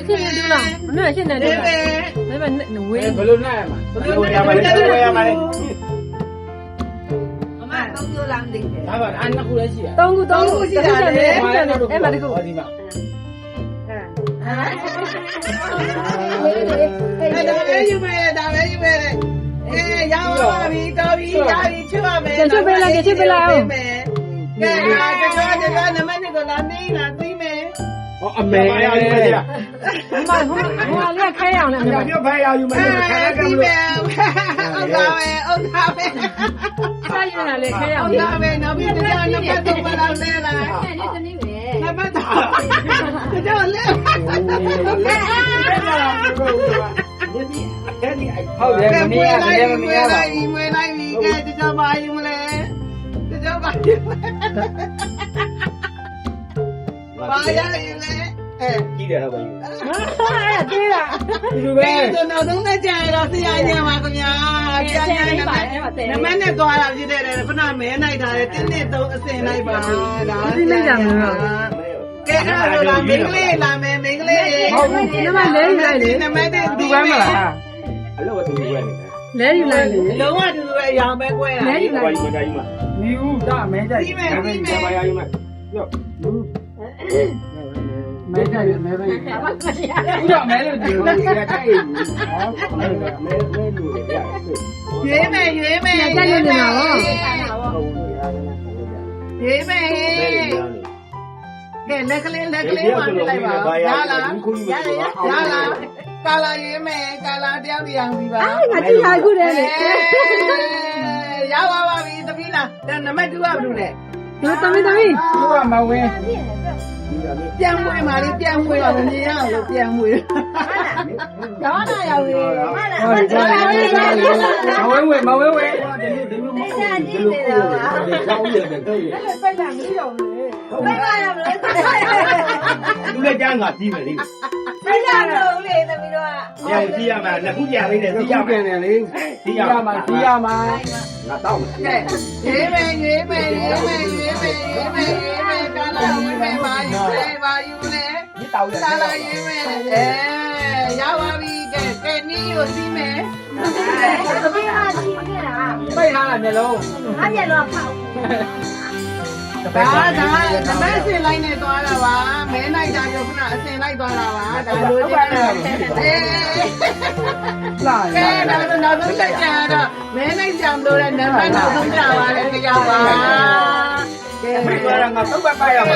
现在对了，那现在对了，那边那喂， ဘယ်လိုနိုင်မှာဘယ်လိုရမှာလဲဘယ်လိုရမှာလဲ အမ3မျိုးလားမသိဘူး ဒါပါအဲ့နှစ်ခုလည်းရှိတယ် 当股，现在哎妈这个， ဒီမှာ ဒါပဲယူမယ်ဒါပဲယူမယ်အေးရောက်ပါပြီတော်ပြီရပြီချွတ်ပါမယ်ကဲဟာတချို့နမနဲ့ကလာနေလာသိမယ် ဟောအမေရယူမယ်ကြာ 我俩开样了， ညညဖိုင်ရယူမယ်ခဏကမ သိ လို့ မယ်ဟုတ်တာပဲ 开样了嘞，开样 ဟုတ် 了。 တာပဲနောက်ပြီးတော့နံပါတ်3ပါလာလဲလား 你真的没？ နံပါတ်3တော့လဲ ဟုတ်တယ်မနေ့ကလည်းမနေ့ကပါ မွေးလိုက်ပြီကဲတကြပါယူမလဲတကြပါယူပါရယူလဲအဲ ကြီးတယ်ဟုတ်ပါယူ 哎，对了， ဒီလိုပဲ ကျွန်တော်သုံးသက်ကြရတော့ဆရာညမှာခင်ဗျာဆရာညနမနဲ့သွားတာဖြစ်တဲ့ခုနမဲနိုင်တာလေ1 2 3အစင်လိုက်ပါဒါကဲအဲ့လိုလားမင်းကလေးလာမယ်မင်းကလေး 那么来来 နမနဲ့ ဒီ ဒီ ပဲ ပဲ မ မ လား လား အဲ့လိုတူပဲနေ 来来来， လုံးဝတူတူပဲရောင်ပဲကွဲတာ တယ်ဘာယူမကြယူမနီဦးဒါမဲကြယူဘာရယူမရောမဲကြယူမဲပဲဦးတော့မဲလို့ဒီလိုကြိုက်ဟောမဲလို့ရ ရွေးမယ်ရွေးမယ်ရွေးမယ်ရွေးမယ်ကဲလက်ကလေးပါပြလိုက်ပါရလားကာလာရွေးမယ်ကာလာတယောက်တရားပြီပါ 我这还过来嘞，ရပါပါပြီသမီးလားဒါနံပါတ်2ကဘယ်လိုလဲ 我等没， သူကမဝင် ပြန်ဝေးပါလေပြန်ဝေးပါမြင်ရအောင်လို့ပြန်ဝေးရောင်းလာရောက်ပြီ ဟောဒီမဝင်မဝင်ဒီလိုဒီလိုမဟုတ်ဘူးဒီလိုကိုကြောက်ရတယ်တော့ရ 快点没有嘞， ဘယ်မှာရမလဲ သူလည်းကြားငါပြီးမယ်လေ မရတော့လေသမီးတို့က ရစီရမှာလက်ခုကြလေးနဲ့စီရမယ်လေစီရမှာစီရမှာငါတောက်မယ် ကဲရေးမယ်ကာလာရေးမယ်ပါယူလေ ဒီတောက်ရ ကာလာရေးမယ်ရပါပြီကဲနီးကိုစီးမယ် 怎么样？今天啊， ပိတ်ထားတာမျိုးလုံး 俺也乱跑。 ဒါနမအစင်လိုက်နေသွားတာပါမဲနိုင်တာကြောင့်ခုနအစင်လိုက်သွားတာပါဒါလိုချင်တယ် လာ ကဲနောက်ဆုံးကြကြတော့မဲနိုင်ကြံလို့တဲ့နံပါတ်နောက်ဆုံးကြပါလေတရားပါကဲ ပိတ်သွားတာငါသုတ်ပတ်ပါရမှာ